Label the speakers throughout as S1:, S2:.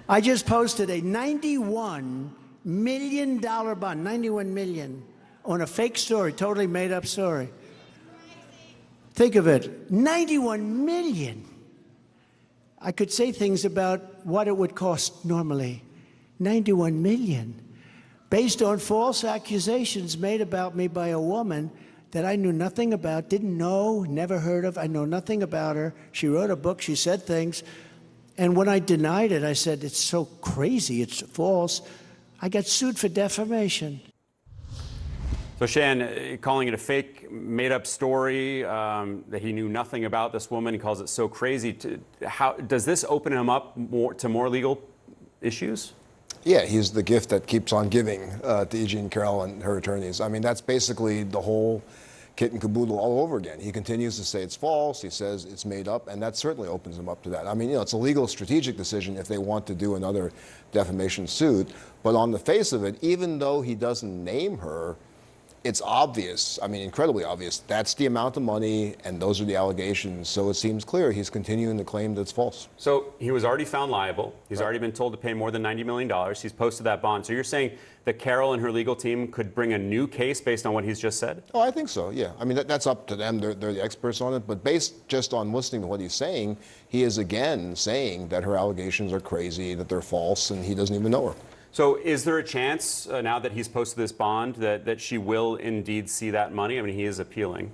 S1: I just posted a $91 million bond, 91 million, on a fake story, totally made up story. Think of it, 91 million. I could say things about what it would cost normally. 91 million. Based on false accusations made about me by a woman that I knew nothing about, didn't know, never heard of. I know nothing about her. She wrote a book, she said things. And when I denied it, I said, it's so crazy, it's false. I got sued for defamation.
S2: So Shan, calling it a fake, made-up story, that he knew nothing about this woman, he calls it so crazy. How does this open him up to more legal issues?
S3: Yeah, he's the gift that keeps on giving to E. Jean Carroll and her attorneys. I mean, that's basically the whole kit and caboodle all over again. He continues to say it's false, he says it's made up, and that certainly opens him up to that. I mean, it's a legal strategic decision if they want to do another defamation suit, but on the face of it, even though he doesn't name her, it's obvious, I mean, incredibly obvious, that's the amount of money and those are the allegations, so it seems clear he's continuing to claim that it's false.
S2: So he was already found liable. He's already been told to pay more than $90 million. He's posted that bond. So you're saying that Carroll and her legal team could bring a new case based on what he's just said?
S3: Oh, I think so, yeah. I mean, that's up to them. They're the experts on it. But based just on listening to what he's saying, he is again saying that her allegations are crazy, that they're false, and he doesn't even know her.
S2: So is there a chance, now that he's posted this bond, that she will indeed see that money? I mean, he is appealing.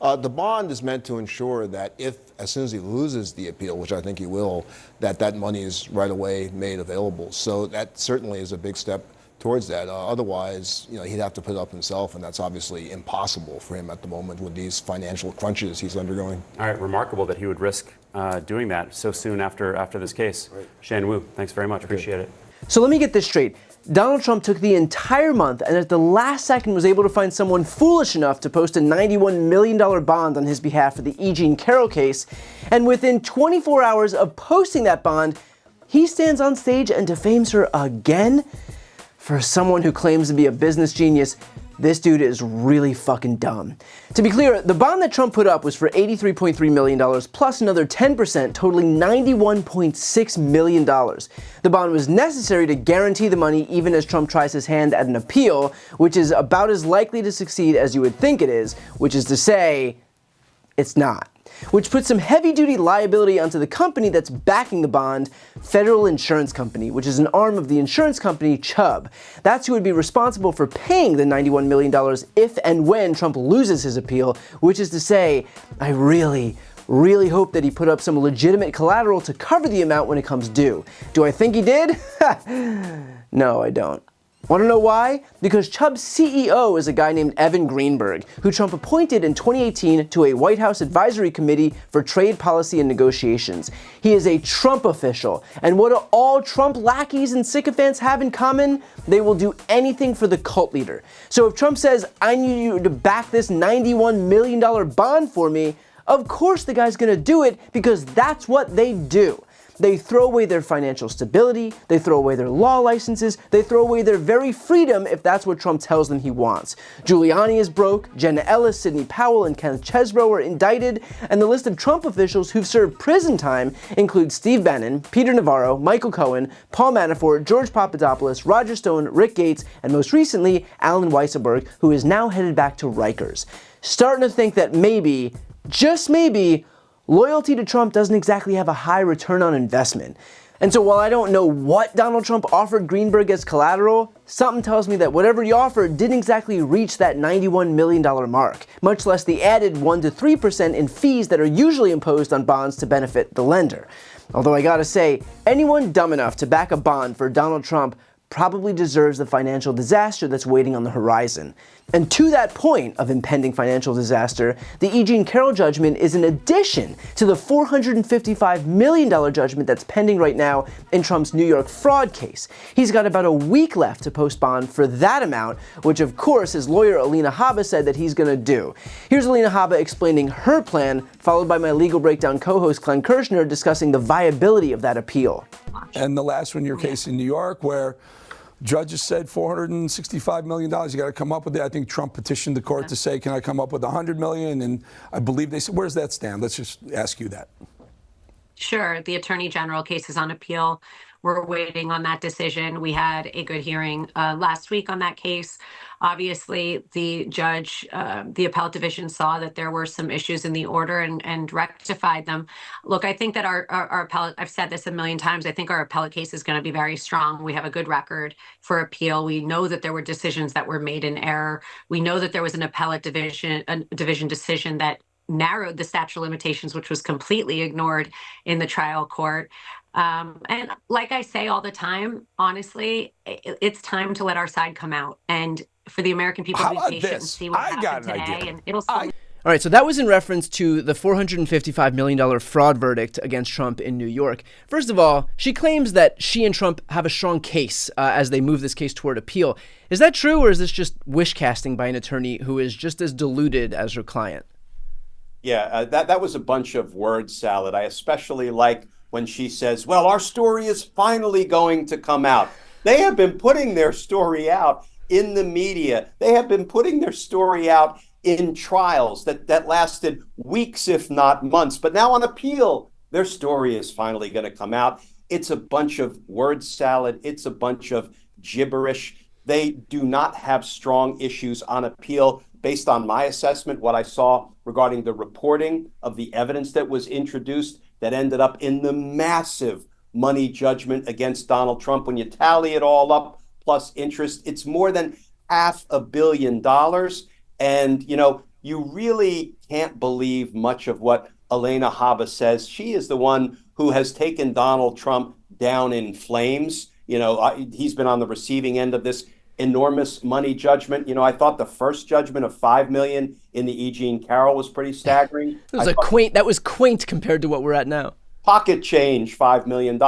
S3: The bond is meant to ensure that if, as soon as he loses the appeal, which I think he will, that money is right away made available. So that certainly is a big step towards that. Otherwise, he'd have to put it up himself, and that's obviously impossible for him at the moment with these financial crunches he's undergoing.
S2: All right, remarkable that he would risk doing that so soon after this case. Right. Shan Wu, thanks very much. Appreciate it.
S4: So let me get this straight. Donald Trump took the entire month and at the last second was able to find someone foolish enough to post a $91 million bond on his behalf for the E. Jean Carroll case. And within 24 hours of posting that bond, he stands on stage and defames her again? For someone who claims to be a business genius, this dude is really fucking dumb. To be clear, the bond that Trump put up was for $83.3 million plus another 10%, totaling $91.6 million. The bond was necessary to guarantee the money even as Trump tries his hand at an appeal, which is about as likely to succeed as you would think it is, which is to say, it's not. Which puts some heavy-duty liability onto the company that's backing the bond, Federal Insurance Company, which is an arm of the insurance company Chubb. That's who would be responsible for paying the $91 million if and when Trump loses his appeal, which is to say, I really hope that he put up some legitimate collateral to cover the amount when it comes due. Do I think he did? No, I don't. Want to know why? Because Chubb's CEO is a guy named Evan Greenberg, who Trump appointed in 2018 to a White House advisory committee for trade policy and negotiations. He is a Trump official, and what do all Trump lackeys and sycophants have in common? They will do anything for the cult leader. So if Trump says, I need you to back this $91 million bond for me, of course the guy's gonna do it because that's what they do. They throw away their financial stability, they throw away their law licenses, they throw away their very freedom if that's what Trump tells them he wants. Giuliani is broke, Jenna Ellis, Sidney Powell, and Kenneth Chesebro are indicted, and the list of Trump officials who've served prison time includes Steve Bannon, Peter Navarro, Michael Cohen, Paul Manafort, George Papadopoulos, Roger Stone, Rick Gates, and most recently, Alan Weisselberg, who is now headed back to Rikers. Starting to think that maybe, just maybe, loyalty to Trump doesn't exactly have a high return on investment. And so while I don't know what Donald Trump offered Greenberg as collateral, something tells me that whatever he offered didn't exactly reach that $91 million mark, much less the added 1 to 3% in fees that are usually imposed on bonds to benefit the lender. Although I gotta say, anyone dumb enough to back a bond for Donald Trump probably deserves the financial disaster that's waiting on the horizon. And to that point of impending financial disaster, the E. Jean Carroll judgment is an addition to the $455 million judgment that's pending right now in Trump's New York fraud case. He's got about a week left to post bond for that amount, which of course his lawyer Alina Habba said that he's gonna do. Here's Alina Habba explaining her plan, followed by my Legal Breakdown co-host Glenn Kirshner discussing the viability of that appeal.
S5: And the last one, your case in New York, where judges said $465 million, you got to come up with it. I think Trump petitioned the court to say, can I come up with $100 million? And I believe they said, where's that stand? Let's just ask you that.
S6: Sure. The Attorney General case is on appeal. we're waiting on that decision. We had a good hearing last week on that case. Obviously, the judge, the appellate division saw that there were some issues in the order and rectified them. Look, I think that our appellate, I've said this a million times, I think our appellate case is going to be very strong. We have a good record for appeal. We know that there were decisions that were made in error. We know that there was an appellate division decision that narrowed the statute of limitations, which was completely ignored in the trial court. And like I say all the time, honestly, it's time to let our side come out and for the American people to be patient and see what happened today. And it'll slowly.
S4: All right, so that was in reference to the $455 million fraud verdict against Trump in New York. First of all, she claims that she and Trump have a strong case as they move this case toward appeal. Is that true, or is this just wish casting by an attorney who is just as deluded as her client?
S7: Yeah, that was a bunch of word salad. I especially like when she says, well, our story is finally going to come out. They have been putting their story out in the media. They have been putting their story out in trials that lasted weeks, if not months. But now on appeal, their story is finally going to come out. It's a bunch of word salad. It's a bunch of gibberish. They do not have strong issues on appeal. Based on my assessment, what I saw regarding the reporting of the evidence that was introduced that ended up in the massive money judgment against Donald Trump. When you tally it all up, plus interest, it's more than $500 million. And, you know, you really can't believe much of what Alina Habba says. She is the one who has taken Donald Trump down in flames. You know, he's been on the receiving end of this enormous money judgment. You know, I thought the first judgment of $5 million in the E. Jean Carroll was pretty staggering.
S4: That was quaint compared to what we're at now.
S7: Pocket change, $5 million,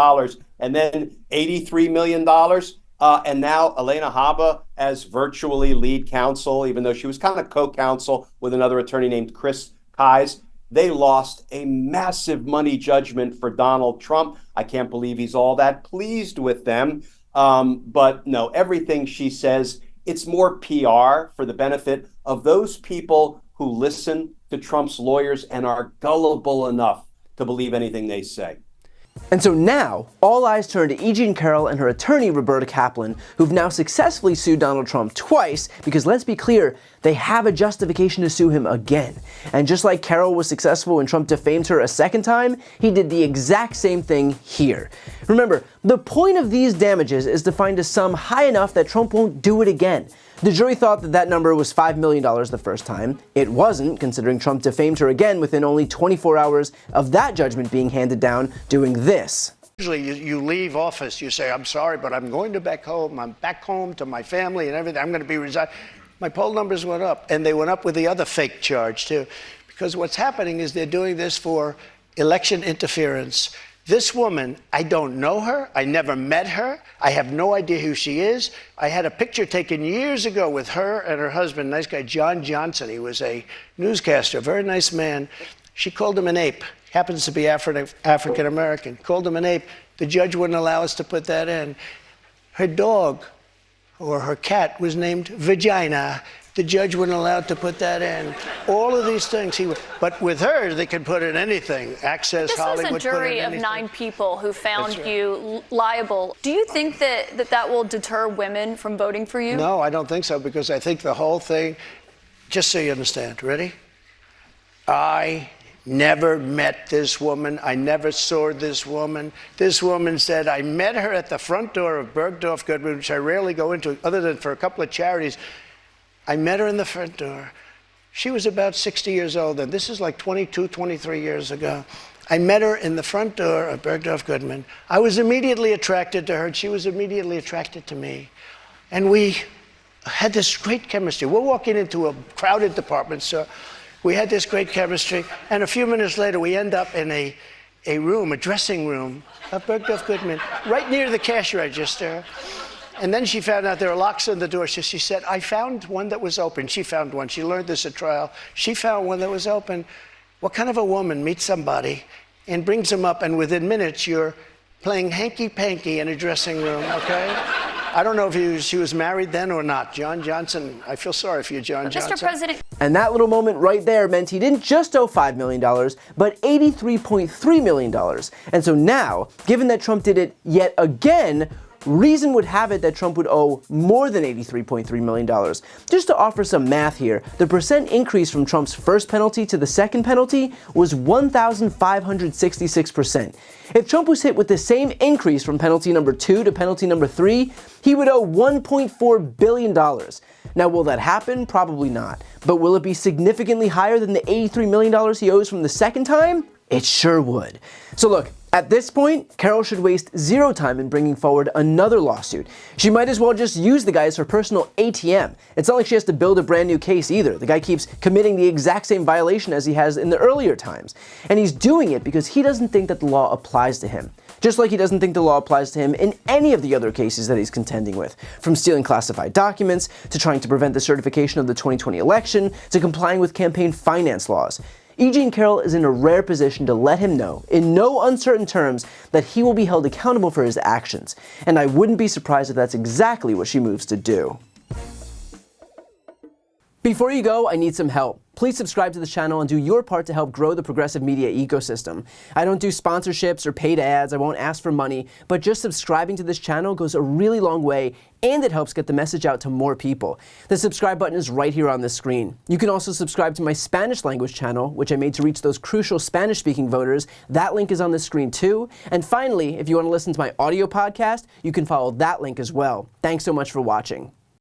S7: and then $83 million. And now Alina Habba as virtually lead counsel, even though she was kind of co-counsel with another attorney named Chris Kise. They lost a massive money judgment for Donald Trump. I can't believe he's all that pleased with them. But no, everything she says, it's more PR for the benefit of those people who listen to Trump's lawyers and are gullible enough to believe anything they say.
S4: And so now, all eyes turn to E. Jean Carroll and her attorney, Roberta Kaplan, who've now successfully sued Donald Trump twice, because let's be clear, they have a justification to sue him again. And just like Carroll was successful when Trump defamed her a second time, he did the exact same thing here. Remember, the point of these damages is to find a sum high enough that Trump won't do it again. The jury thought that number was $5 million the first time. It wasn't, considering Trump defamed her again within only 24 hours of that judgment being handed down, doing this.
S8: Usually you leave office, you say, I'm sorry, but I'm going to back home. I'm back home to my family and everything. I'm going to be resigned. My poll numbers went up, and they went up with the other fake charge, too. Because what's happening is they're doing this for election interference. This woman, I don't know her. I never met her. I have no idea who she is. I had a picture taken years ago with her and her husband, nice guy, John Johnson. He was a newscaster, a very nice man. She called him an ape. Happens to be African American. Called him an ape. The judge wouldn't allow us to put that in. Her dog or her cat was named Vagina. The judge wouldn't allow to put that in. All of these things but with her, they can put in anything. Access Hollywood.
S9: This was a jury of 9 people who found you liable. Do you think that will deter women from voting for you?
S8: No, I don't think so, because I think the whole thing, just so you understand, ready? I never met this woman. I never saw this woman. This woman said, I met her at the front door of Bergdorf Goodman, which I rarely go into, other than for a couple of charities. I met her in the front door. She was about 60 years old, and this is like 22, 23 years ago. I met her in the front door of Bergdorf Goodman. I was immediately attracted to her, and she was immediately attracted to me. And we had this great chemistry. We're walking into a crowded department store. We had this great chemistry, and a few minutes later, we end up in a room, a dressing room of Bergdorf Goodman, right near the cash register. And then she found out there were locks on the door. So she said, I found one that was open. She found one. She learned this at trial. She found one that was open. What kind of a woman meets somebody and brings them up, and within minutes you're playing hanky-panky in a dressing room, okay? I don't know if she was married then or not. John Johnson, I feel sorry for you, John Johnson.
S9: Mr. President.
S4: And that little moment right there meant he didn't just owe $5 million, but $83.3 million. And so now, given that Trump did it yet again, reason would have it that Trump would owe more than $83.3 million. Just to offer some math here, the percent increase from Trump's first penalty to the second penalty was 1,566%. If Trump was hit with the same increase from penalty number 2 to penalty number 3, he would owe $1.4 billion. Now, will that happen? Probably not. But will it be significantly higher than the $83 million he owes from the second time? It sure would. So look, at this point, Carol should waste zero time in bringing forward another lawsuit. She might as well just use the guy as her personal ATM. It's not like she has to build a brand new case either. The guy keeps committing the exact same violation as he has in the earlier times. And he's doing it because he doesn't think that the law applies to him. Just like he doesn't think the law applies to him in any of the other cases that he's contending with. From stealing classified documents, to trying to prevent the certification of the 2020 election, to complying with campaign finance laws. E. Jean Carroll is in a rare position to let him know, in no uncertain terms, that he will be held accountable for his actions. And I wouldn't be surprised if that's exactly what she moves to do. Before you go, I need some help. Please subscribe to the channel and do your part to help grow the progressive media ecosystem. I don't do sponsorships or paid ads, I won't ask for money, but just subscribing to this channel goes a really long way, and it helps get the message out to more people. The subscribe button is right here on the screen. You can also subscribe to my Spanish language channel, which I made to reach those crucial Spanish-speaking voters. That link is on the screen too. And finally, if you want to listen to my audio podcast, you can follow that link as well. Thanks so much for watching.